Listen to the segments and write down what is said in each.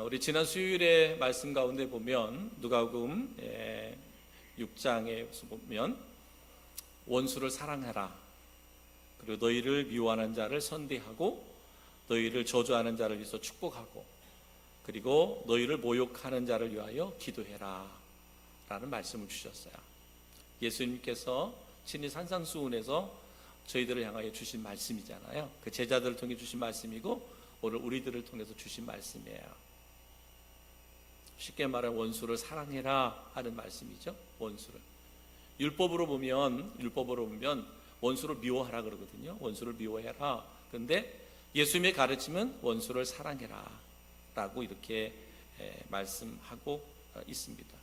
우리 지난 수요일의 말씀 가운데 보면 누가복음 6장에서 보면 원수를 사랑하라, 그리고 너희를 미워하는 자를 선대하고 너희를 저주하는 자를 위해서 축복하고 그리고 너희를 모욕하는 자를 위하여 기도해라 라는 말씀을 주셨어요. 예수님께서 친히 산상수훈에서 저희들을 향하여 주신 말씀이잖아요. 그 제자들을 통해 주신 말씀이고 오늘 우리들을 통해서 주신 말씀이에요. 쉽게 말하면 원수를 사랑해라 하는 말씀이죠. 원수를 율법으로 보면 원수를 미워하라 그러거든요. 원수를 미워해라. 그런데 예수님의 가르침은 원수를 사랑해라 라고 이렇게 말씀하고 있습니다.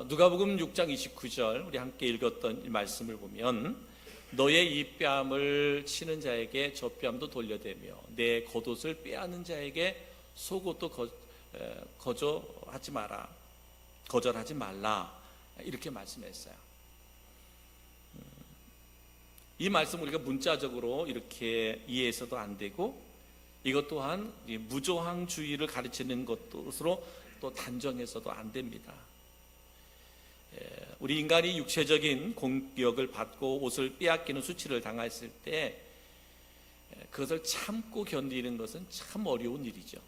누가복음 6장 29절 우리 함께 읽었던 이 말씀을 보면 너의 이 뺨을 치는 자에게 저 뺨도 돌려대며 내 겉옷을 빼앗는 자에게 속옷도 거절하지 말라 이렇게 말씀했어요. 이 말씀 우리가 문자적으로 이렇게 이해해서도 안 되고 이것 또한 무조항주의를 가르치는 것으로 또 단정해서도 안 됩니다. 우리 인간이 육체적인 공격을 받고 옷을 빼앗기는 수치를 당했을 때 그것을 참고 견디는 것은 참 어려운 일이죠.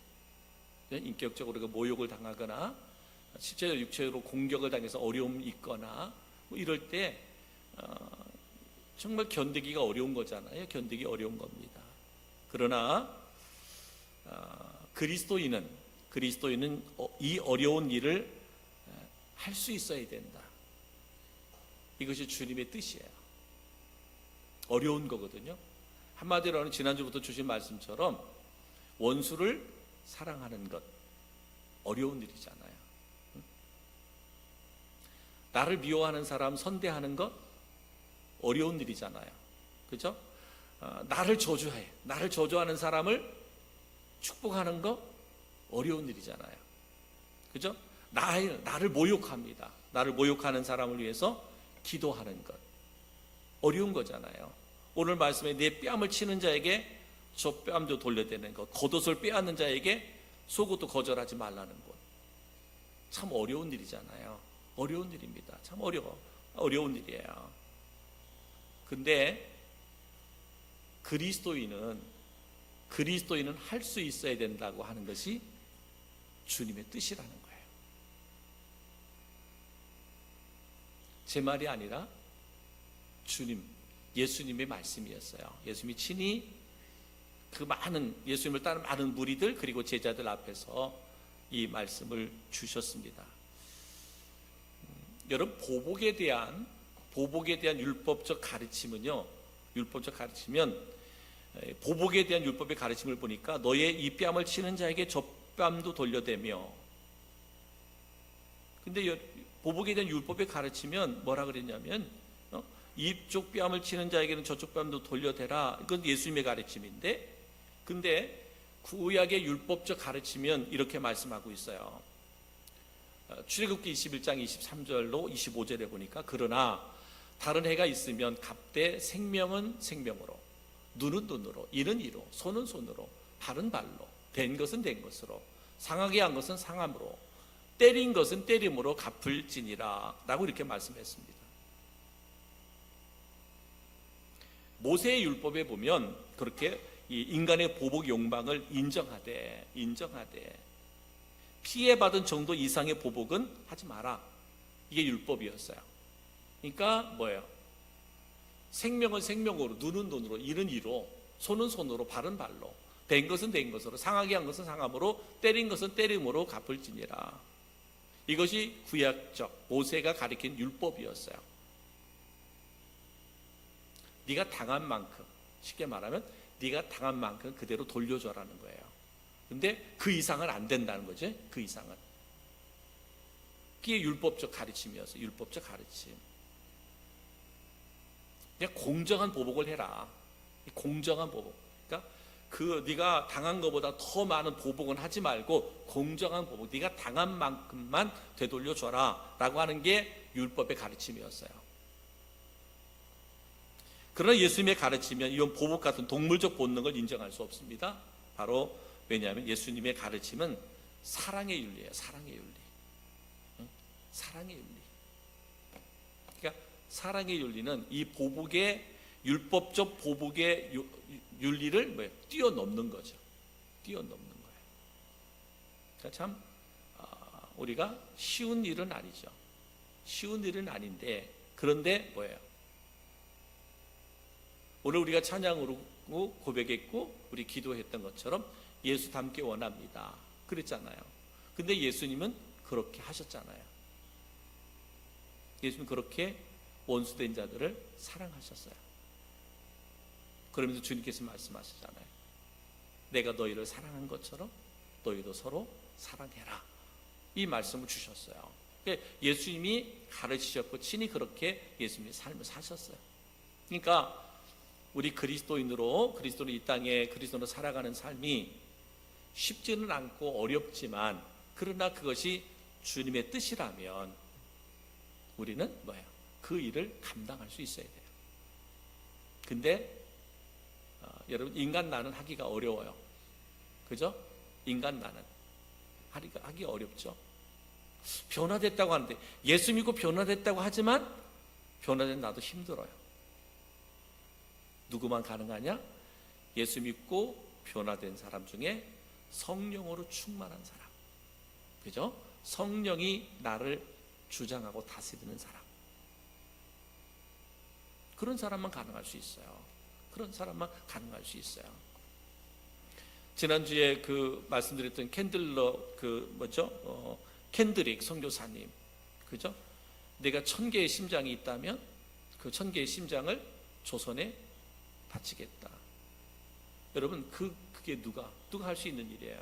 인격적으로 모욕을 당하거나 실제로 육체로 공격을 당해서 어려움이 있거나 뭐 이럴 때 정말 견디기가 어려운 거잖아요. 견디기 어려운 겁니다. 그러나 그리스도인은 이 어려운 일을 할 수 있어야 된다. 이것이 주님의 뜻이에요. 어려운 거거든요. 한마디로는 지난주부터 주신 말씀처럼 원수를 사랑하는 것 어려운 일이잖아요. 나를 미워하는 사람 선대하는 것 어려운 일이잖아요. 그렇죠? 나를 저주하는 사람을 축복하는 것 어려운 일이잖아요. 그렇죠? 나를 모욕합니다. 나를 모욕하는 사람을 위해서 기도하는 것 어려운 거잖아요. 오늘 말씀에 내 뺨을 치는 자에게 저 뺨도 돌려대는 것, 겉옷을 빼앗는 자에게 속옷도 거절하지 말라는 것 참 어려운 일이잖아요. 어려운 일입니다. 참 어려운 일이에요. 근데 그리스도인은 할 수 있어야 된다고 하는 것이 주님의 뜻이라는 거예요. 제 말이 아니라 예수님의 말씀이었어요. 예수님이 친히 그 많은 예수님을 따른 많은 무리들 그리고 제자들 앞에서 이 말씀을 주셨습니다. 여러분 보복에 대한 율법적 가르침은 보복에 대한 율법의 가르침을 보니까 너의 이 뺨을 치는 자에게 저 뺨도 돌려대며 근데 보복에 대한 율법의 가르치면 뭐라 그랬냐면 이쪽 뺨을 치는 자에게는 저쪽 뺨도 돌려대라. 이건 예수님의 가르침인데 근데 구약의 율법적 가르치면 이렇게 말씀하고 있어요. 출애굽기 21장 23절로 25절에 보니까 그러나 다른 해가 있으면 갑되 생명은 생명으로 눈은 눈으로 이는 이로 손은 손으로 발은 발로 된 것은 된 것으로 상하게 한 것은 상함으로 때린 것은 때림으로 갚을지니라 라고 이렇게 말씀했습니다. 모세의 율법에 보면 그렇게 이 인간의 보복 욕망을 인정하되 피해받은 정도 이상의 보복은 하지 마라. 이게 율법이었어요. 그러니까 뭐예요? 생명은 생명으로 눈은 눈으로 이는 이로 손은 손으로 발은 발로 된 것은 된 것으로 상하게 한 것은 상함으로 때린 것은 때림으로 갚을지니라. 이것이 구약적 모세가 가리킨 율법이었어요. 네가 당한 만큼 쉽게 말하면 네가 당한 만큼 그대로 돌려줘라는 거예요. 근데 그 이상은 안 된다는 거죠. 그 이상은. 그게 율법적 가르침이었어요. 율법적 가르침. 그냥 공정한 보복을 해라. 공정한 보복. 그러니까 네가 당한 것보다 더 많은 보복은 하지 말고 공정한 보복. 네가 당한 만큼만 되돌려줘라 라고 하는 게 율법의 가르침이었어요. 그러나 예수님의 가르치면 이런 보복 같은 동물적 본능을 인정할 수 없습니다. 바로 왜냐하면 예수님의 가르침은 사랑의 윤리예요. 사랑의 윤리. 응? 사랑의 윤리. 그러니까 사랑의 윤리는 이 보복의 율법적 보복의 윤리를 뭐예요? 뛰어넘는 거죠. 뛰어넘는 거예요. 그러니까 참 우리가 쉬운 일은 아니죠. 쉬운 일은 아닌데, 그런데 뭐예요? 오늘 우리가 찬양으로 고백했고 우리 기도했던 것처럼 예수 닮기 원합니다 그랬잖아요. 근데 예수님은 그렇게 하셨잖아요. 예수님은 그렇게 원수된 자들을 사랑하셨어요. 그러면서 주님께서 말씀하시잖아요. 내가 너희를 사랑한 것처럼 너희도 서로 사랑해라. 이 말씀을 주셨어요. 예수님이 가르치셨고 친히 그렇게 예수님의 삶을 사셨어요. 그러니까 우리 그리스도인으로 이 땅에 그리스도로 살아가는 삶이 쉽지는 않고 어렵지만, 그러나 그것이 주님의 뜻이라면 우리는 뭐예요? 그 일을 감당할 수 있어야 돼요. 근데 여러분, 인간 나는 하기가 어려워요. 그죠? 인간 나는 하기 어렵죠. 변화됐다고 하는데, 예수 믿고 변화됐다고 하지만 변화된 나도 힘들어요. 누구만 가능하냐? 예수 믿고 변화된 사람 중에 성령으로 충만한 사람, 그죠? 성령이 나를 주장하고 다스리는 사람, 그런 사람만 가능할 수 있어요. 그런 사람만 가능할 수 있어요. 지난주에 말씀드렸던 캔드릭 선교사님, 그죠? 내가 1000개의 심장이 있다면 그 1000개의 심장을 조선에 바치겠다. 여러분, 그게 누가 할 수 있는 일이에요.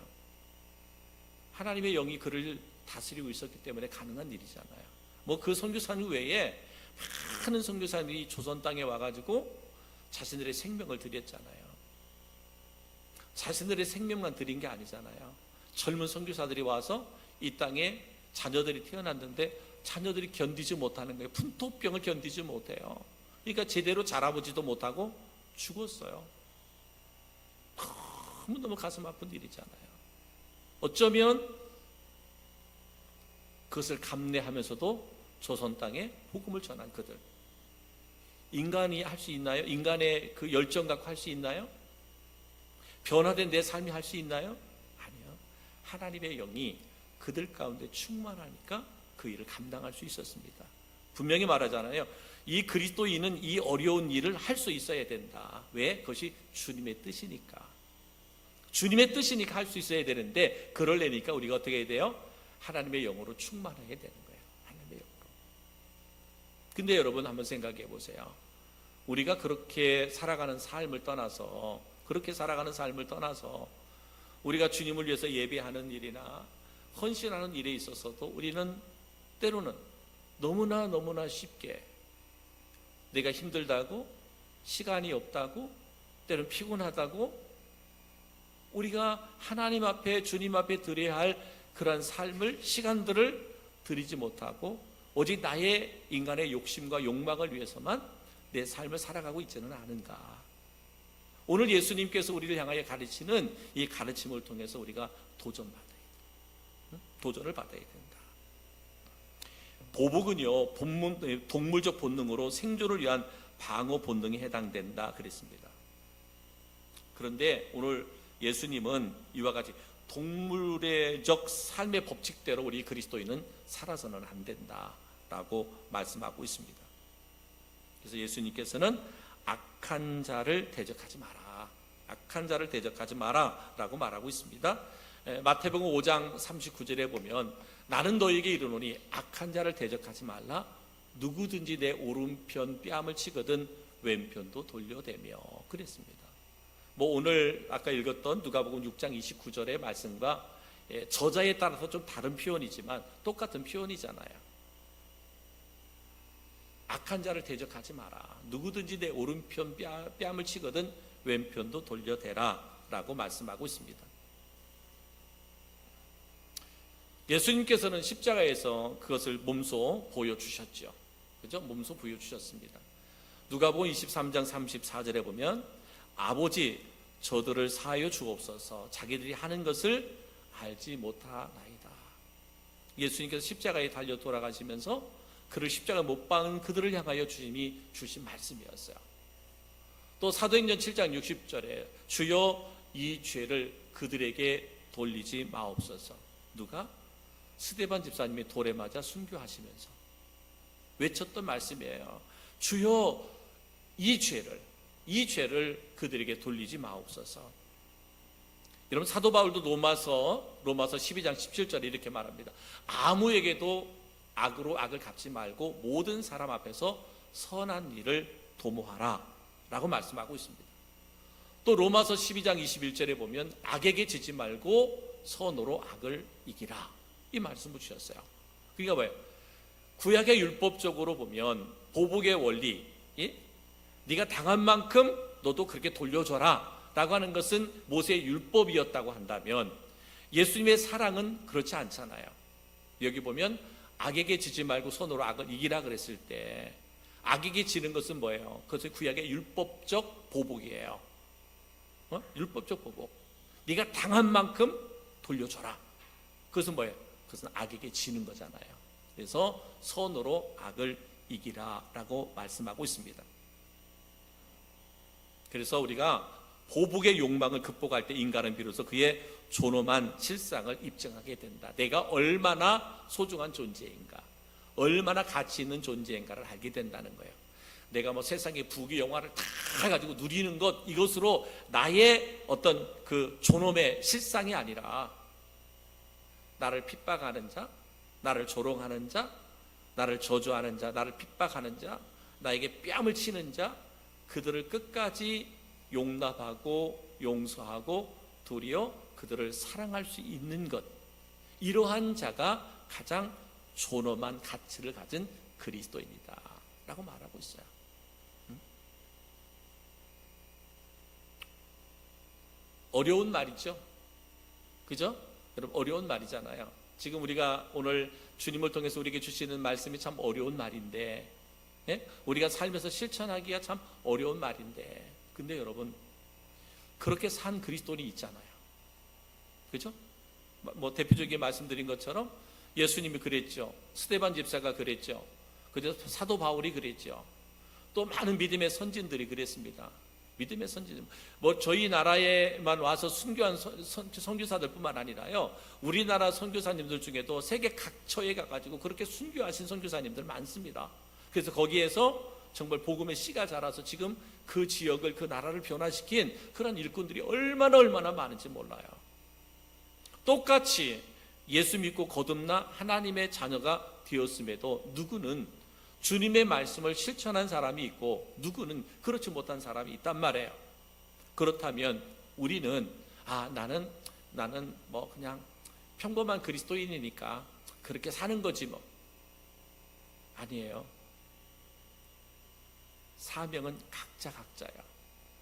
하나님의 영이 그를 다스리고 있었기 때문에 가능한 일이잖아요. 그 선교사님 외에 많은 선교사님이 조선 땅에 와가지고 자신들의 생명을 드렸잖아요. 자신들의 생명만 드린 게 아니잖아요. 젊은 선교사들이 와서 이 땅에 자녀들이 태어났는데 자녀들이 견디지 못하는 거예요. 풍토병을 견디지 못해요. 그러니까 제대로 자라보지도 못하고 죽었어요. 너무 가슴 아픈 일이잖아요. 어쩌면 그것을 감내하면서도 조선 땅에 복음을 전한 그들, 인간이 할 수 있나요? 인간의 그 열정 갖고 할 수 있나요? 변화된 내 삶이 할 수 있나요? 아니요. 하나님의 영이 그들 가운데 충만하니까 그 일을 감당할 수 있었습니다. 분명히 말하잖아요. 이 그리스도인은 이 어려운 일을 할 수 있어야 된다. 왜? 그것이 주님의 뜻이니까. 주님의 뜻이니까 할 수 있어야 되는데, 그러려니까 우리가 어떻게 해야 돼요? 하나님의 영으로 충만해야 되는 거예요. 하나님의 영으로. 근데 여러분, 한번 생각해 보세요. 우리가 그렇게 살아가는 삶을 떠나서 우리가 주님을 위해서 예배하는 일이나 헌신하는 일에 있어서도 우리는 때로는 너무나 쉽게 내가 힘들다고, 시간이 없다고, 때로는 피곤하다고, 우리가 하나님 앞에, 주님 앞에 드려야 할 그러한 삶을, 시간들을 드리지 못하고 오직 나의 인간의 욕심과 욕망을 위해서만 내 삶을 살아가고 있지는 않은가. 오늘 예수님께서 우리를 향하여 가르치는 이 가르침을 통해서 우리가 도전을 받아야 된다. 보복은요, 동물적 본능으로 생존을 위한 방어 본능에 해당된다 그랬습니다. 그런데 오늘 예수님은 이와 같이 동물의적 삶의 법칙대로 우리 그리스도인은 살아서는 안 된다라고 말씀하고 있습니다. 그래서 예수님께서는 악한 자를 대적하지 마라 라고 말하고 있습니다. 마태복음 5장 39절에 보면, 나는 너에게 이르노니 악한 자를 대적하지 말라. 누구든지 내 오른편 뺨을 치거든 왼편도 돌려대며 그랬습니다. 오늘 아까 읽었던 누가복음 6장 29절의 말씀과 저자에 따라서 좀 다른 표현이지만 똑같은 표현이잖아요. 악한 자를 대적하지 마라. 누구든지 내 오른편 뺨을 치거든 왼편도 돌려대라 라고 말씀하고 있습니다. 예수님께서는 십자가에서 그것을 몸소 보여주셨죠. 그죠? 몸소 보여주셨습니다. 누가복음 23장 34절에 보면, 아버지 저들을 사하여 주옵소서, 자기들이 하는 것을 알지 못하나이다. 예수님께서 십자가에 달려 돌아가시면서 그를 십자가에 못 박은 그들을 향하여 주님이 주신 말씀이었어요. 또 사도행전 7장 60절에 주여 이 죄를 그들에게 돌리지 마옵소서. 누가? 스데반 집사님이 돌에 맞아 순교하시면서 외쳤던 말씀이에요. 주여 이 죄를 그들에게 돌리지 마옵소서. 여러분, 사도 바울도 로마서 12장 17절에 이렇게 말합니다. 아무에게도 악으로 악을 갚지 말고 모든 사람 앞에서 선한 일을 도모하라 라고 말씀하고 있습니다. 또 로마서 12장 21절에 보면 악에게 지지 말고 선으로 악을 이기라, 이 말씀을 주셨어요. 그러니까 뭐예요? 구약의 율법적으로 보면 보복의 원리, 네가 당한 만큼 너도 그렇게 돌려줘라 라고 하는 것은 모세의 율법이었다고 한다면, 예수님의 사랑은 그렇지 않잖아요. 여기 보면 악에게 지지 말고 손으로 악을 이기라 그랬을 때 악에게 지는 것은 뭐예요? 그것은 구약의 율법적 보복이에요. 율법적 보복. 네가 당한 만큼 돌려줘라. 그것은 뭐예요? 그것은 악에게 지는 거잖아요. 그래서 손으로 악을 이기라 라고 말씀하고 있습니다. 그래서 우리가 보복의 욕망을 극복할 때 인간은 비로소 그의 존엄한 실상을 입증하게 된다. 내가 얼마나 소중한 존재인가, 얼마나 가치 있는 존재인가를 알게 된다는 거예요. 내가 뭐 세상의 부귀 영화를 다 가지고 누리는 것, 이것으로 나의 어떤 그 존엄의 실상이 아니라 나를 핍박하는 자, 나를 조롱하는 자, 나를 저주하는 자, 나를 핍박하는 자, 나에게 뺨을 치는 자, 그들을 끝까지 용납하고 용서하고 도리어 그들을 사랑할 수 있는 것, 이러한 자가 가장 존엄한 가치를 가진 그리스도인이다 라고 말하고 있어요. 어려운 말이죠. 그죠? 여러분, 어려운 말이잖아요. 지금 우리가 오늘 주님을 통해서 우리에게 주시는 말씀이 참 어려운 말인데, 우리가 살면서 실천하기가 참 어려운 말인데, 근데 여러분, 그렇게 산 그리스도인이 있잖아요. 그죠? 뭐 대표적인 말씀드린 것처럼 예수님이 그랬죠. 스데반 집사가 그랬죠. 그래서 사도 바울이 그랬죠. 또 많은 믿음의 선진들이 그랬습니다. 믿음의 선진, 뭐 저희 나라에만 와서 순교한 선교사들뿐만 아니라요, 우리나라 선교사님들 중에도 세계 각처에 가가지고 그렇게 순교하신 선교사님들 많습니다. 그래서 거기에서 정말 복음의 씨가 자라서 지금 그 지역을, 그 나라를 변화시킨 그런 일꾼들이 얼마나 많은지 몰라요. 똑같이 예수 믿고 거듭나 하나님의 자녀가 되었음에도 누구는 주님의 말씀을 실천한 사람이 있고 누구는 그렇지 못한 사람이 있단 말이에요. 그렇다면 우리는 나는 뭐 그냥 평범한 그리스도인이니까 그렇게 사는 거지 뭐. 아니에요. 사명은 각자예요.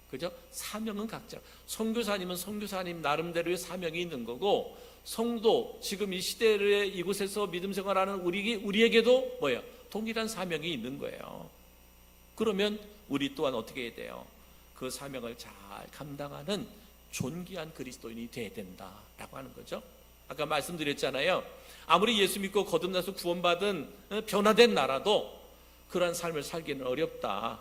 그죠? 사명은 각자. 선교사님은 선교사님 나름대로의 사명이 있는 거고, 성도, 지금 이 시대의 이곳에서 믿음 생활하는 우리에게도 뭐예요? 동일한 사명이 있는 거예요. 그러면 우리 또한 어떻게 해야 돼요? 그 사명을 잘 감당하는 존귀한 그리스도인이 돼야 된다라고 하는 거죠. 아까 말씀드렸잖아요. 아무리 예수 믿고 거듭나서 구원받은 변화된 나라도 그러한 삶을 살기는 어렵다.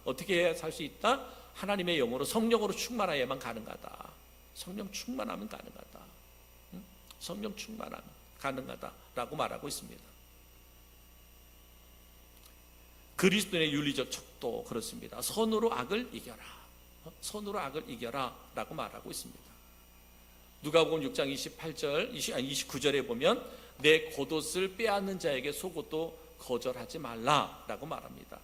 어떻게 해야 살 수 있다? 하나님의 영으로, 성령으로 충만하여야만 가능하다. 성령 충만하면 가능하다. 성령 충만하면 가능하다라고 말하고 있습니다. 그리스도인의 윤리적 척도 그렇습니다. 선으로 악을 이겨라. 선으로 악을 이겨라 라고 말하고 있습니다. 누가복음 6장 29절에 보면 내 겉옷을 빼앗는 자에게 속옷도 거절하지 말라라고 말합니다.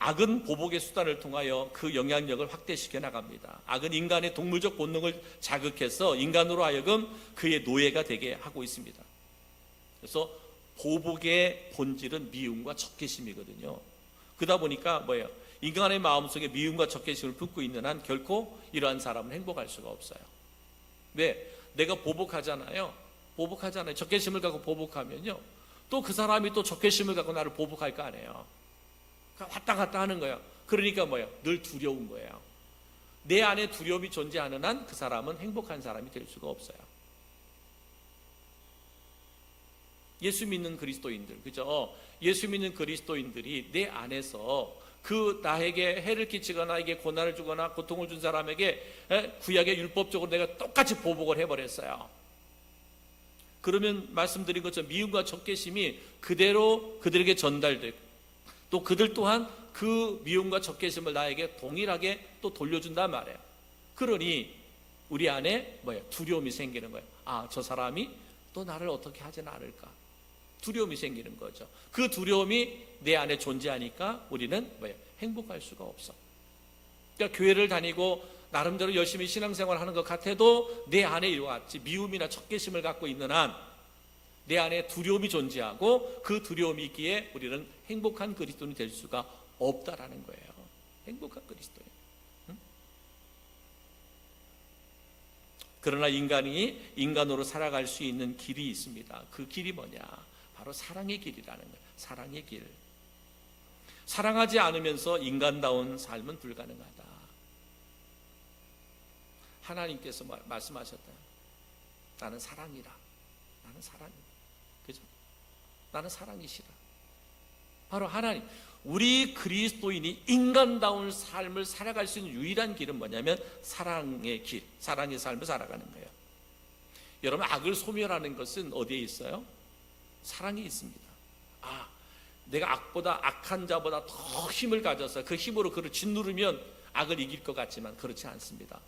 악은 보복의 수단을 통하여 그 영향력을 확대시켜 나갑니다. 악은 인간의 동물적 본능을 자극해서 인간으로 하여금 그의 노예가 되게 하고 있습니다. 그래서 보복의 본질은 미움과 적개심이거든요. 그러다 보니까 뭐예요? 인간의 마음속에 미움과 적개심을 품고 있는 한 결코 이러한 사람은 행복할 수가 없어요. 왜? 내가 보복하잖아요. 적개심을 갖고 보복하면요, 또 그 사람이 또 적개심을 갖고 나를 보복할 거 아니에요. 왔다 갔다 하는 거예요. 그러니까 뭐예요? 늘 두려운 거예요. 내 안에 두려움이 존재하는 한 그 사람은 행복한 사람이 될 수가 없어요. 예수 믿는 그리스도인들, 그죠? 예수 믿는 그리스도인들이 내 안에서 그 나에게 해를 끼치거나 나에게 고난을 주거나 고통을 준 사람에게 구약의 율법적으로 내가 똑같이 보복을 해버렸어요. 그러면 말씀드린 것처럼 미움과 적개심이 그대로 그들에게 전달되고 또 그들 또한 그 미움과 적개심을 나에게 동일하게 또 돌려준단 말이에요. 그러니 우리 안에 두려움이 생기는 거예요. 아, 저 사람이 또 나를 어떻게 하진 않을까? 두려움이 생기는 거죠. 그 두려움이 내 안에 존재하니까 우리는 행복할 수가 없어. 그러니까 교회를 다니고 나름대로 열심히 신앙생활을 하는 것 같아도 내 안에 이와 같이 미움이나 적개심을 갖고 있는 한 내 안에 두려움이 존재하고 그 두려움이 있기에 우리는 행복한 그리스도인이 될 수가 없다라는 거예요. 행복한 그리스도인. 그러나 인간이 인간으로 살아갈 수 있는 길이 있습니다. 그 길이 뭐냐? 바로 사랑의 길이라는 거예요. 사랑의 길. 사랑하지 않으면서 인간다운 삶은 불가능하다. 하나님께서 말씀하셨다. 나는 사랑이라. 나는 사랑이다. 그죠? 나는 사랑이시라. 바로 하나님. 우리 그리스도인이 인간다운 삶을 살아갈 수 있는 유일한 길은 뭐냐면 사랑의 길, 사랑의 삶을 살아가는 거예요. 여러분, 악을 소멸하는 것은 어디에 있어요? 사랑에 있습니다. 아, 내가 악한 자보다 더 힘을 가져서 그 힘으로 그를 짓누르면 악을 이길 것 같지만 그렇지 않습니다.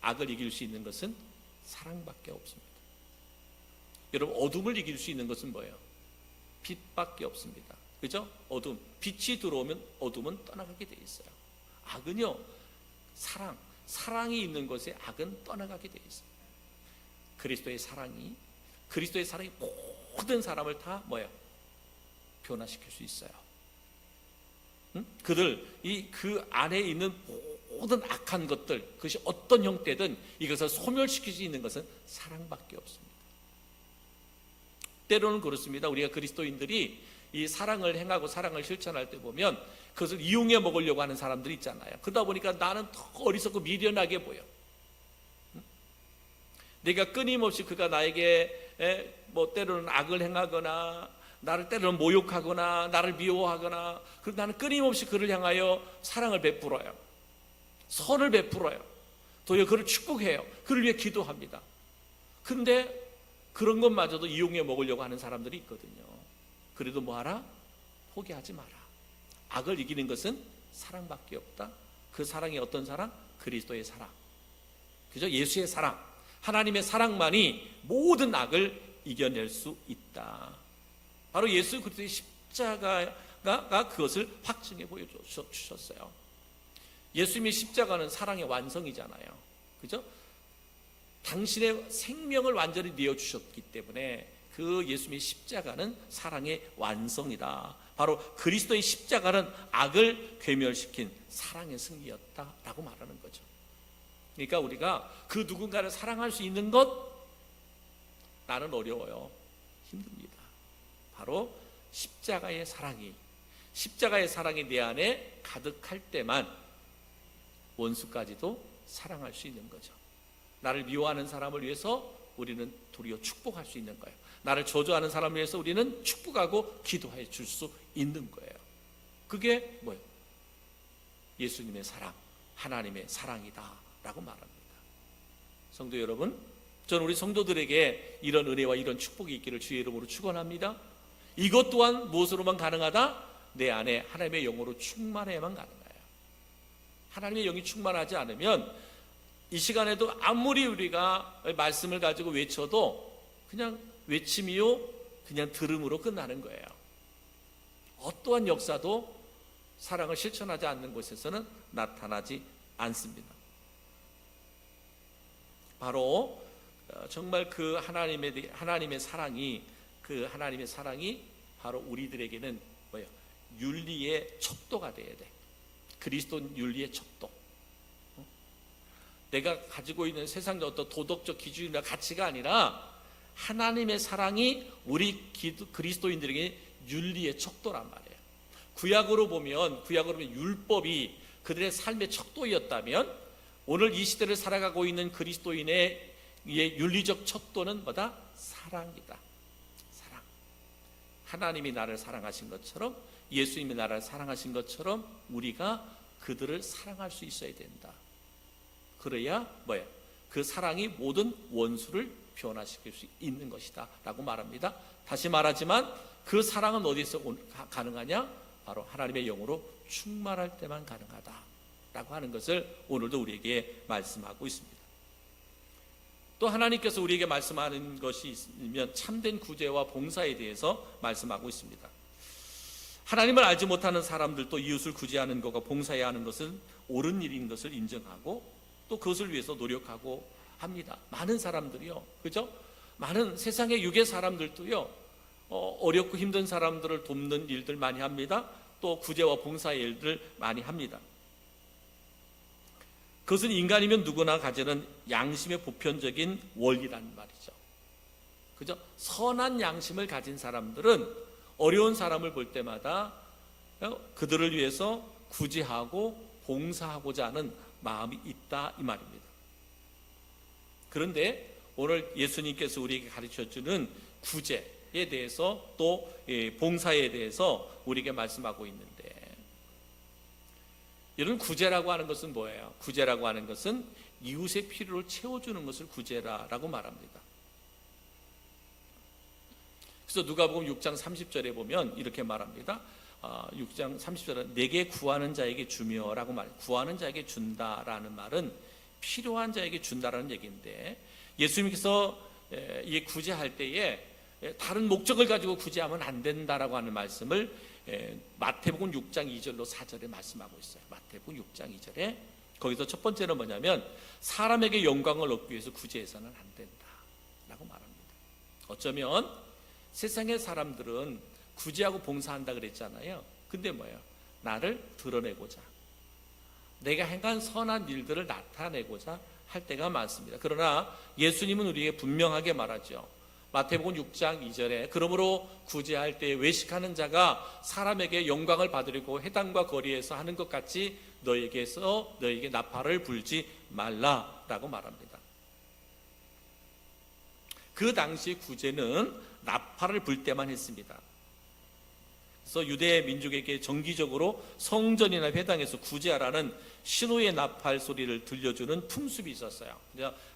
악을 이길 수 있는 것은 사랑밖에 없습니다. 여러분, 어둠을 이길 수 있는 것은 뭐예요? 빛밖에 없습니다. 그죠? 어둠, 빛이 들어오면 어둠은 떠나가게 돼 있어요. 악은요, 사랑이 있는 곳에 악은 떠나가게 돼 있어요. 그리스도의 사랑이 모든 사람을 다 변화시킬 수 있어요. 그 안에 있는 모든 악한 것들, 그것이 어떤 형태든 이것을 소멸시킬 수 있는 것은 사랑밖에 없습니다. 때로는 그렇습니다. 우리가 그리스도인들이 이 사랑을 행하고 사랑을 실천할 때 보면 그것을 이용해 먹으려고 하는 사람들이 있잖아요. 그러다 보니까 나는 더 어리석고 미련하게 보여. 내가 끊임없이 그가 나에게 때로는 악을 행하거나 나를 때로는 모욕하거나 나를 미워하거나 그리고 나는 끊임없이 그를 향하여 사랑을 베풀어요. 선을 베풀어요. 도리어 그를 축복해요. 그를 위해 기도합니다. 그런데 그런 것마저도 이용해 먹으려고 하는 사람들이 있거든요. 그래도 뭐하라? 포기하지 마라. 악을 이기는 것은 사랑밖에 없다. 그 사랑이 어떤 사랑? 그리스도의 사랑. 그죠? 예수의 사랑. 하나님의 사랑만이 모든 악을 이겨낼 수 있다. 바로 예수 그리스도의 십자가가 그것을 확증해 보여주셨어요. 예수님의 십자가는 사랑의 완성이잖아요. 그죠? 당신의 생명을 완전히 내어주셨기 때문에 그 예수님의 십자가는 사랑의 완성이다. 바로 그리스도의 십자가는 악을 괴멸시킨 사랑의 승리였다라고 말하는 거죠. 그러니까 우리가 그 누군가를 사랑할 수 있는 것, 나는 어려워요. 힘듭니다. 바로 십자가의 사랑이 내 안에 가득할 때만 원수까지도 사랑할 수 있는 거죠. 나를 미워하는 사람을 위해서 우리는 도리어 축복할 수 있는 거예요. 나를 저주하는 사람을 위해서 우리는 축복하고 기도해 줄 수 있는 거예요. 그게 뭐예요? 예수님의 사랑, 하나님의 사랑이다 라고 말합니다. 성도 여러분, 저는 우리 성도들에게 이런 은혜와 이런 축복이 있기를 주의 이름으로 축원합니다. 이것 또한 무엇으로만 가능하다? 내 안에 하나님의 영으로 충만해야만 가능해요. 하나님의 영이 충만하지 않으면 이 시간에도 아무리 우리가 말씀을 가지고 외쳐도 그냥 외침이요, 그냥 들음으로 끝나는 거예요. 어떠한 역사도 사랑을 실천하지 않는 곳에서는 나타나지 않습니다. 바로 정말 그 하나님의 사랑이 바로 우리들에게는 뭐예요? 윤리의 척도가 돼야 돼. 그리스도 윤리의 척도. 내가 가지고 있는 세상의 어떤 도덕적 기준이나 가치가 아니라 하나님의 사랑이 우리 그리스도인들에게 윤리의 척도란 말이에요. 구약으로 보면 율법이 그들의 삶의 척도였다면 오늘 이 시대를 살아가고 있는 그리스도인의 윤리적 척도는 뭐다? 사랑이다. 사랑. 하나님이 나를 사랑하신 것처럼, 예수님이 나를 사랑하신 것처럼 우리가 그들을 사랑할 수 있어야 된다. 그래야 뭐야? 그 사랑이 모든 원수를 변화시킬 수 있는 것이다 라고 말합니다. 다시 말하지만 그 사랑은 어디서 가능하냐? 바로 하나님의 영으로 충만할 때만 가능하다 라고 하는 것을 오늘도 우리에게 말씀하고 있습니다. 또 하나님께서 우리에게 말씀하는 것이 있으면 참된 구제와 봉사에 대해서 말씀하고 있습니다. 하나님을 알지 못하는 사람들도 이웃을 구제하는 것과 봉사해야 하는 것은 옳은 일인 것을 인정하고 또 그것을 위해서 노력하고 합니다. 많은 사람들이요, 그죠? 많은 세상의 유괴 사람들도요, 어렵고 힘든 사람들을 돕는 일들 많이 합니다. 또 구제와 봉사의 일들 많이 합니다. 그것은 인간이면 누구나 가지는 양심의 보편적인 원리란 말이죠. 그죠? 선한 양심을 가진 사람들은 어려운 사람을 볼 때마다 그들을 위해서 구제하고 봉사하고자 하는 마음이 있다 이 말입니다. 그런데 오늘 예수님께서 우리에게 가르쳐주는 구제에 대해서 또 봉사에 대해서 우리에게 말씀하고 있는데, 이런 구제라고 하는 것은 뭐예요? 구제라고 하는 것은 이웃의 필요를 채워주는 것을 구제라고 말합니다. 그래서 누가복음 6장 30절에 보면 이렇게 말합니다. 6장 30절에 내게 구하는 자에게 주며라고 말해요. 구하는 자에게 준다라는 말은 필요한 자에게 준다라는 얘기인데, 예수님께서 이 구제할 때에 다른 목적을 가지고 구제하면 안 된다라고 하는 말씀을 마태복음 6장 2절로 4절에 말씀하고 있어요. 마태복음 6장 2절에 거기서 첫 번째는 뭐냐면 사람에게 영광을 얻기 위해서 구제해서는 안 된다라고 말합니다. 어쩌면 세상의 사람들은 구제하고 봉사한다 그랬잖아요. 근데 뭐예요? 나를 드러내고자, 내가 행한 선한 일들을 나타내고자 할 때가 많습니다. 그러나 예수님은 우리에게 분명하게 말하죠. 마태복음 6장 2절에 그러므로 구제할 때 외식하는 자가 사람에게 영광을 받으려고 회당과 거리에서 하는 것 같이 너에게 나팔을 불지 말라라고 말합니다. 그 당시 구제는 나팔을 불 때만 했습니다. 그래서 유대 민족에게 정기적으로 성전이나 회당에서 구제하라는 신호의 나팔 소리를 들려주는 풍습이 있었어요.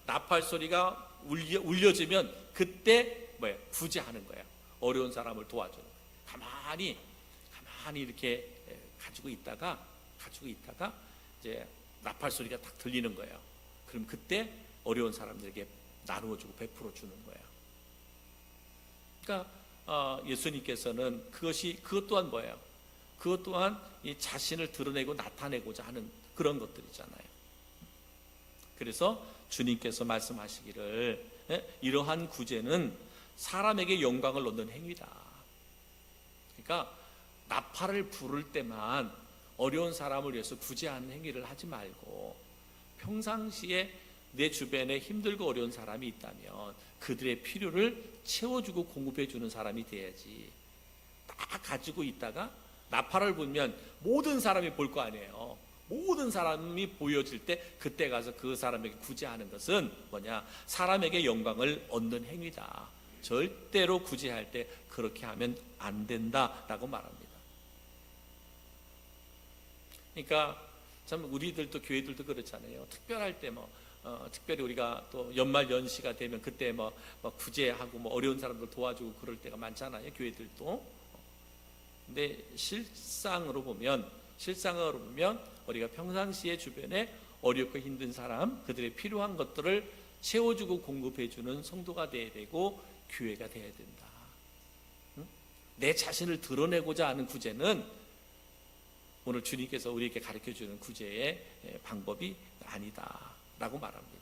나팔 소리가 울려지면 그때 구제하는 거예요. 어려운 사람을 도와주는 거예요. 가만히 이렇게 가지고 있다가 이제 나팔 소리가 딱 들리는 거예요. 그럼 그때 어려운 사람들에게 나누어주고 베풀어 주는 거예요. 그러니까 예수님께서는 그것 또한 뭐예요? 그것 또한 이 자신을 드러내고 나타내고자 하는 그런 것들이잖아요. 그래서 주님께서 말씀하시기를 이러한 구제는 사람에게 영광을 얻는 행위다. 그러니까 나팔을 부를 때만 어려운 사람을 위해서 구제하는 행위를 하지 말고 평상시에 내 주변에 힘들고 어려운 사람이 있다면 그들의 필요를 채워주고 공급해주는 사람이 돼야지. 다 가지고 있다가 나팔을 불면 모든 사람이 볼 거 아니에요. 모든 사람이 보여질 때 그때 가서 그 사람에게 구제하는 것은 뭐냐? 사람에게 영광을 얻는 행위다. 절대로 구제할 때 그렇게 하면 안 된다라고 말합니다. 그러니까 참 우리들도 교회들도 그렇잖아요. 특별할 때 특별히 우리가 또 연말 연시가 되면 그때 구제하고 어려운 사람들 도와주고 그럴 때가 많잖아요. 교회들도. 근데 실상으로 보면 우리가 평상시에 주변에 어렵고 힘든 사람, 그들의 필요한 것들을 채워주고 공급해주는 성도가 돼야 되고 교회가 돼야 된다. 내 자신을 드러내고자 하는 구제는 오늘 주님께서 우리에게 가르쳐주는 구제의 방법이 아니다라고 말합니다.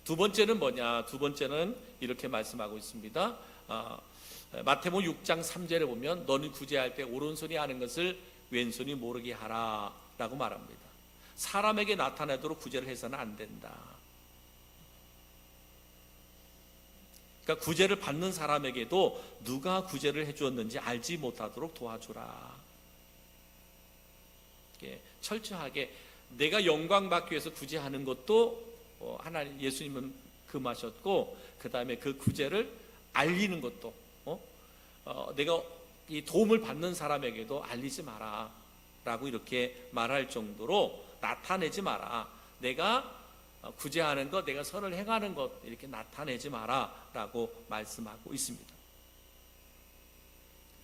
두 번째는 뭐냐? 두 번째는 이렇게 말씀하고 있습니다. 마태복음 6장 3절에 보면 너는 구제할 때 오른손이 하는 것을 왼손이 모르게 하라 라고 말합니다. 사람에게 나타나도록 구제를 해서는 안 된다. 그러니까 구제를 받는 사람에게도 누가 구제를 해주었는지 알지 못하도록 도와주라. 철저하게 내가 영광 받기 위해서 구제하는 것도 하나님 예수님은 금하셨고, 그 다음에 그 구제를 알리는 것도 내가 이 도움을 받는 사람에게도 알리지 마라 라고 이렇게 말할 정도로 나타내지 마라. 내가 구제하는 것, 내가 선을 행하는 것 이렇게 나타내지 마라 라고 말씀하고 있습니다.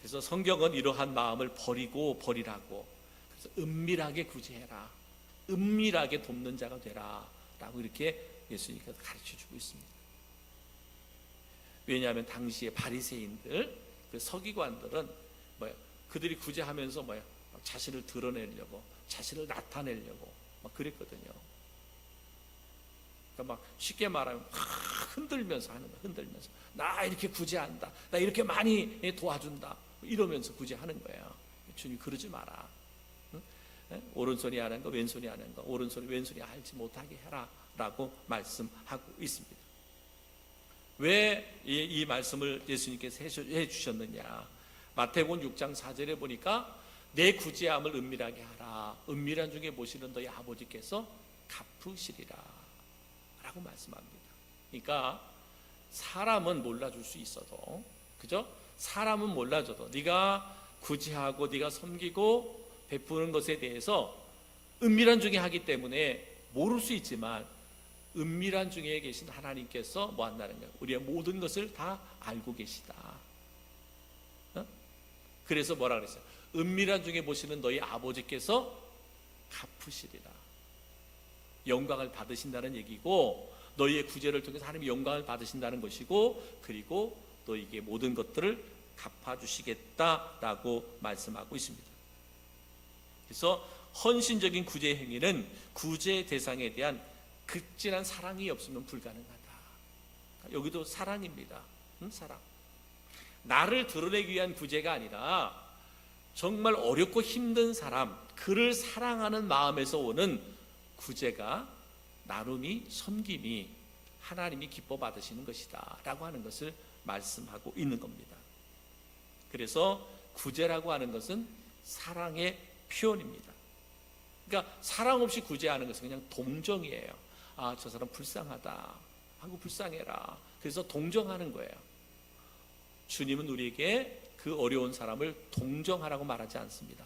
그래서 성경은 이러한 마음을 버리라고, 그래서 은밀하게 구제해라, 은밀하게 돕는 자가 되라 라고 이렇게 예수님께서 가르쳐주고 있습니다. 왜냐하면 당시에 바리새인들, 그 서기관들은 그들이 구제하면서 자신을 드러내려고, 자신을 나타내려고 막 그랬거든요. 그러니까 막 쉽게 말하면 흔들면서 하는 거예요. 흔들면서 나 이렇게 구제한다, 나 이렇게 많이 도와준다 이러면서 구제하는 거예요. 주님 그러지 마라. 응? 오른손이 하는 거 왼손이 하는 거, 오른손이 왼손이 알지 못하게 해라 라고 말씀하고 있습니다. 왜 이 말씀을 예수님께서 해주셨느냐? 마태복음 6장 4절에 보니까 내 구제함을 은밀하게 하라. 은밀한 중에 모시는 너희 아버지께서 갚으시리라 라고 말씀합니다. 그러니까 사람은 몰라줄 수 있어도, 그죠? 사람은 몰라줘도 네가 구제하고 네가 섬기고 베푸는 것에 대해서 은밀한 중에 하기 때문에 모를 수 있지만, 은밀한 중에 계신 하나님께서 뭐 한다는 거예요? 우리의 모든 것을 다 알고 계시다. 그래서 뭐라 그랬어요? 은밀한 중에 보시는 너희 아버지께서 갚으시리라. 영광을 받으신다는 얘기고, 너희의 구제를 통해서 하나님이 영광을 받으신다는 것이고, 그리고 너희에게 모든 것들을 갚아주시겠다라고 말씀하고 있습니다. 그래서 헌신적인 구제 행위는 구제 대상에 대한 극진한 사랑이 없으면 불가능하다. 여기도 사랑입니다. 사랑. 나를 드러내기 위한 구제가 아니라 정말 어렵고 힘든 사람, 그를 사랑하는 마음에서 오는 구제가, 나눔이, 섬김이 하나님이 기뻐 받으시는 것이다 라고 하는 것을 말씀하고 있는 겁니다. 그래서 구제라고 하는 것은 사랑의 표현입니다. 그러니까 사랑 없이 구제하는 것은 그냥 동정이에요. 아, 저 사람 불쌍하다 하고 불쌍해라, 그래서 동정하는 거예요. 주님은 우리에게 그 어려운 사람을 동정하라고 말하지 않습니다.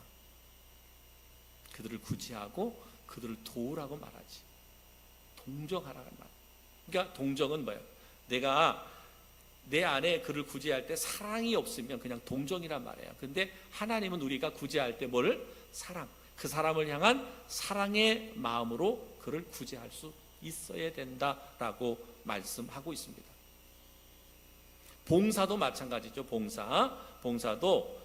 그들을 구제하고 그들을 도우라고 말하지, 동정하라는 말. 그러니까 동정은 뭐예요? 내가 내 안에 그를 구제할 때 사랑이 없으면 그냥 동정이란 말이에요. 그런데 하나님은 우리가 구제할 때 뭐를? 사랑, 그 사람을 향한 사랑의 마음으로 그를 구제할 수 있어야 된다라고 말씀하고 있습니다. 봉사도 마찬가지죠. 봉사도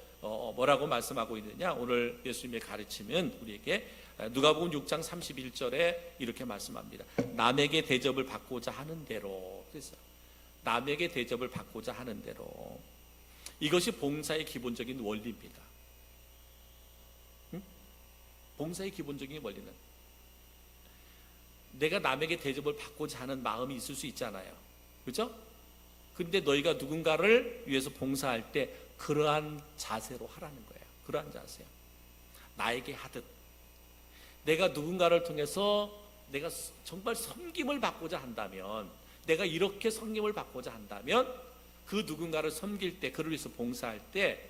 뭐라고 말씀하고 있느냐? 오늘 예수님의 가르침은 우리에게 누가복음 6장 31절에 이렇게 말씀합니다. 남에게 대접을 받고자 하는 대로. 그래서 남에게 대접을 받고자 하는 대로. 이것이 봉사의 기본적인 원리입니다. 응? 봉사의 기본적인 원리는 내가 남에게 대접을 받고자 하는 마음이 있을 수 있잖아요. 그렇죠? 근데 너희가 누군가를 위해서 봉사할 때 그러한 자세로 하라는 거예요. 그러한 자세요. 나에게 하듯. 내가 누군가를 통해서 내가 정말 섬김을 받고자 한다면, 내가 이렇게 섬김을 받고자 한다면, 그 누군가를 섬길 때, 그를 위해서 봉사할 때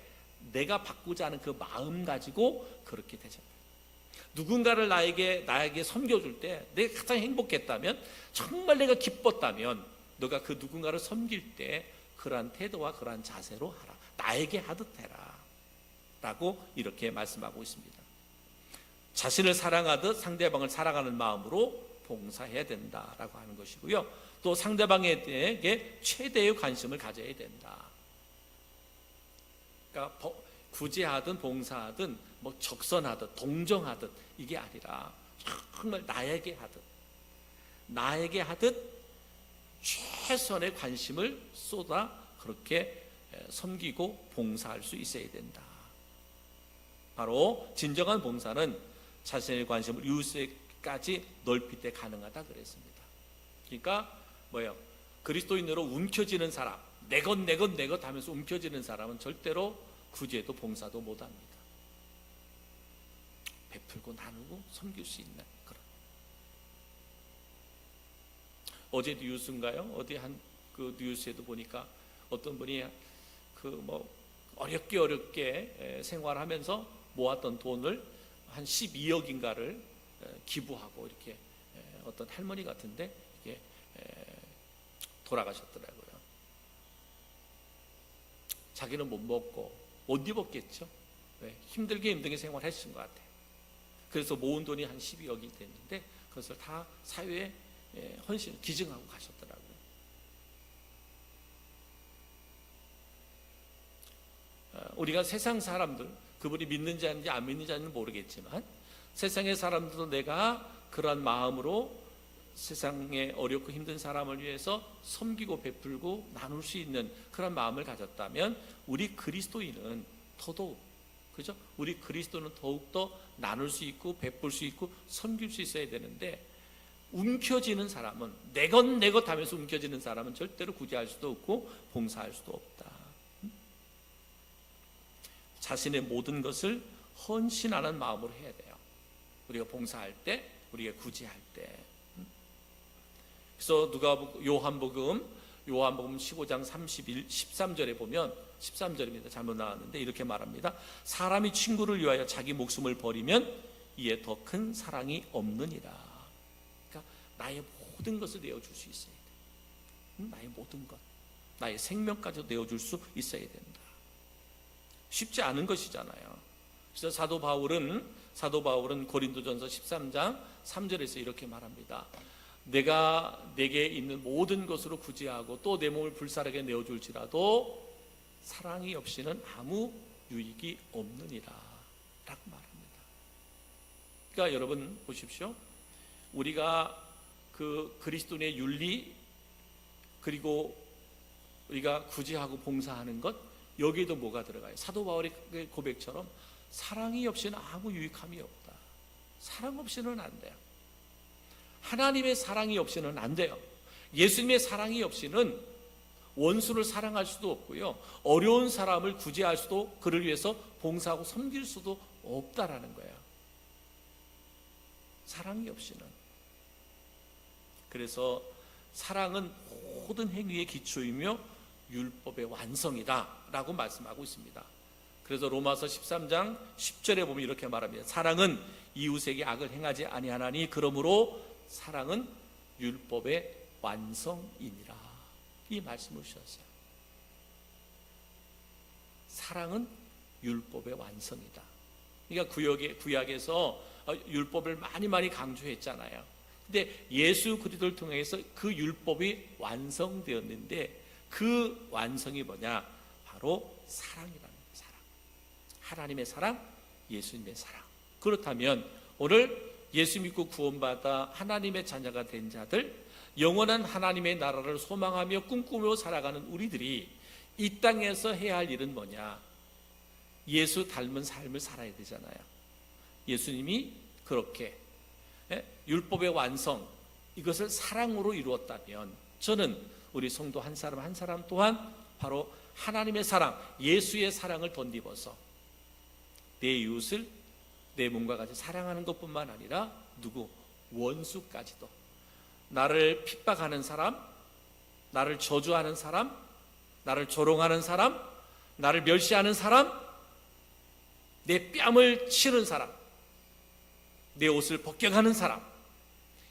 내가 받고자 하는 그 마음 가지고 그렇게 대접해요. 누군가를 나에게 섬겨줄 때 내가 가장 행복했다면, 정말 내가 기뻤다면, 너가 그 누군가를 섬길 때 그러한 태도와 그러한 자세로 하라. 나에게 하듯 해라 라고 이렇게 말씀하고 있습니다. 자신을 사랑하듯 상대방을 사랑하는 마음으로 봉사해야 된다라고 하는 것이고요. 또 상대방에게 최대의 관심을 가져야 된다. 그러니까 구제하든 봉사하든 뭐 적선하듯 동정하듯 이게 아니라 정말 나에게 하듯 최선의 관심을 쏟아 그렇게 섬기고 봉사할 수 있어야 된다. 바로 진정한 봉사는 자신의 관심을 이웃에까지 넓힐 때 가능하다 그랬습니다. 그러니까 뭐예요? 그리스도인으로 움켜쥐는 사람, 내 것 하면서 움켜쥐는 사람은 절대로 구제도 봉사도 못합니다. 베풀고 나누고 섬길 수 있는 그런. 어제 뉴스인가요? 어디 한 그 뉴스에도 보니까 어떤 분이 그 뭐 어렵게 생활하면서 모았던 돈을 한 12억인가를 기부하고 이렇게 어떤 할머니 같은데 이게 돌아가셨더라고요. 자기는 못 먹고 못 입었겠죠. 힘들게 생활하신 것 같아요. 그래서 모은 돈이 한 12억이 됐는데 그것을 다 사회에 헌신, 기증하고 가셨더라고요. 우리가 세상 사람들, 그분이 믿는지 아닌지 안 믿는지 아닌지 모르겠지만 세상의 사람들도 내가 그러한 마음으로 세상에 어렵고 힘든 사람을 위해서 섬기고 베풀고 나눌 수 있는 그런 마음을 가졌다면 우리 그리스도인은 더더욱, 그죠? 우리 그리스도는 더욱더 나눌 수 있고 베풀 수 있고 섬길 수 있어야 되는데, 움켜쥐는 사람은 내 것 하면서 움켜쥐는 사람은 절대로 구제할 수도 없고 봉사할 수도 없다. 자신의 모든 것을 헌신하는 마음으로 해야 돼요. 우리가 봉사할 때, 우리가 구제할 때. 그래서 요한복음 15장 13절에 보면, 13절입니다. 잘못 나왔는데 이렇게 말합니다. 사람이 친구를 위하여 자기 목숨을 버리면 이에 더 큰 사랑이 없느니라. 그러니까 나의 모든 것을 내어줄 수 있어야 돼. 나의 모든 것, 나의 생명까지 내어줄 수 있어야 된다. 쉽지 않은 것이잖아요. 그래서 사도 바울은 고린도전서 13장 3절에서 이렇게 말합니다. 내가 내게 있는 모든 것으로 구제하고 또 내 몸을 불사르게 내어줄지라도 사랑이 없이는 아무 유익이 없느니라 라고 말합니다. 그러니까 여러분 보십시오. 우리가 그 그리스도인의 윤리, 그리고 우리가 구제하고 봉사하는 것, 여기에도 뭐가 들어가요? 사도 바울의 고백처럼 사랑이 없이는 아무 유익함이 없다. 사랑 없이는 안 돼요. 하나님의 사랑이 없이는 안 돼요. 예수님의 사랑이 없이는 원수를 사랑할 수도 없고요, 어려운 사람을 구제할 수도, 그를 위해서 봉사하고 섬길 수도 없다라는 거예요. 사랑이 없이는. 그래서 사랑은 모든 행위의 기초이며 율법의 완성이다 라고 말씀하고 있습니다. 그래서 로마서 13장 10절에 보면 이렇게 말합니다. 사랑은 이웃에게 악을 행하지 아니하나니 그러므로 사랑은 율법의 완성이니라. 이 말씀을 주셨어요. 사랑은 율법의 완성이다. 그러니까 구약에서 율법을 많이 강조했잖아요. 근데 예수 그리스도를 통해서 그 율법이 완성되었는데 그 완성이 뭐냐? 바로 사랑이라는 거예요. 사랑. 하나님의 사랑, 예수님의 사랑. 그렇다면 오늘 예수 믿고 구원받아 하나님의 자녀가 된 자들, 영원한 하나님의 나라를 소망하며 꿈꾸며 살아가는 우리들이 이 땅에서 해야 할 일은 뭐냐? 예수 닮은 삶을 살아야 되잖아요. 예수님이 그렇게 율법의 완성, 이것을 사랑으로 이루었다면 저는 우리 성도 한 사람 한 사람 또한 바로 하나님의 사랑, 예수의 사랑을 덧입어서 내 이웃을 내 몸과 같이 사랑하는 것뿐만 아니라 원수까지도, 나를 핍박하는 사람, 나를 저주하는 사람, 나를 조롱하는 사람, 나를 멸시하는 사람, 내 뺨을 치는 사람, 내 옷을 벗겨가는 사람,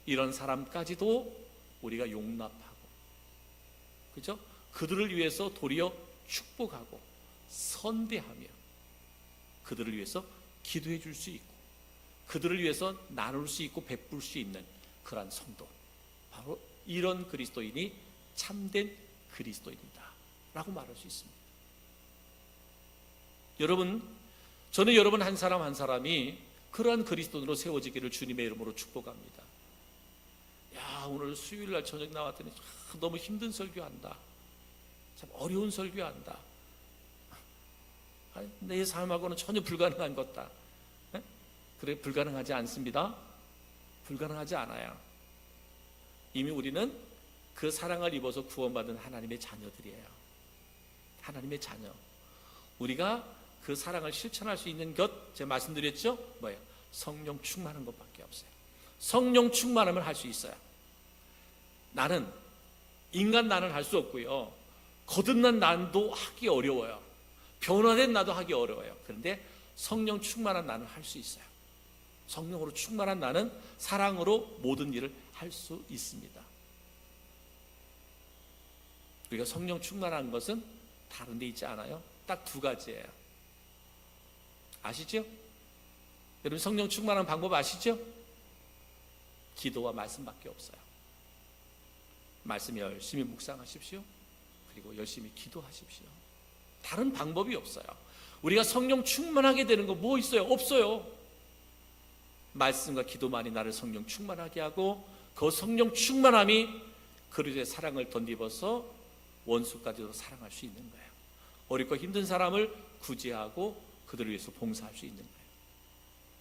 이런 사람까지도 우리가 용납하고, 그죠? 그들을 위해서 도리어 축복하고 선대하며 그들을 위해서 기도해 줄 수 있고 그들을 위해서 나눌 수 있고 베풀 수 있는 그러한 성도, 바로 이런 그리스도인이 참된 그리스도인이다 라고 말할 수 있습니다. 여러분, 저는 여러분 한 사람 한 사람이 그러한 그리스도인으로 세워지기를 주님의 이름으로 축복합니다. 야, 오늘 수요일날 저녁 나왔더니 너무 힘든 설교한다, 참 어려운 설교한다, 내 삶하고는 전혀 불가능한 것다. 그래, 불가능하지 않습니다. 불가능하지 않아요. 이미 우리는 그 사랑을 입어서 구원받은 하나님의 자녀들이에요. 하나님의 자녀. 우리가 그 사랑을 실천할 수 있는 것, 제가 말씀드렸죠? 뭐예요? 성령 충만한 것밖에 없어요. 성령 충만하면 할 수 있어요. 나는 인간 나는 할 수 없고요. 거듭난 나도 하기 어려워요. 변화된 나도 하기 어려워요. 그런데 성령 충만한 나는 할 수 있어요. 성령으로 충만한 나는 사랑으로 모든 일을 할 수 있습니다. 우리가 성령 충만한 것은 다른 데 있지 않아요? 딱 두 가지예요. 아시죠? 여러분 성령 충만한 방법 아시죠? 기도와 말씀밖에 없어요. 말씀 열심히 묵상하십시오. 그리고 열심히 기도하십시오. 다른 방법이 없어요. 우리가 성령 충만하게 되는 거 뭐 있어요? 없어요. 말씀과 기도만이 나를 성령 충만하게 하고 그 성령 충만함이 그리스도의 사랑을 덧입어서 원수까지도 사랑할 수 있는 거예요. 어렵고 힘든 사람을 구제하고 그들을 위해서 봉사할 수 있는 거예요.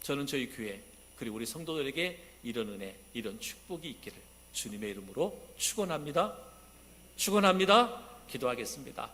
저는 저희 교회 그리고 우리 성도들에게 이런 은혜, 이런 축복이 있기를 주님의 이름으로 축원합니다. 축원합니다. 기도하겠습니다.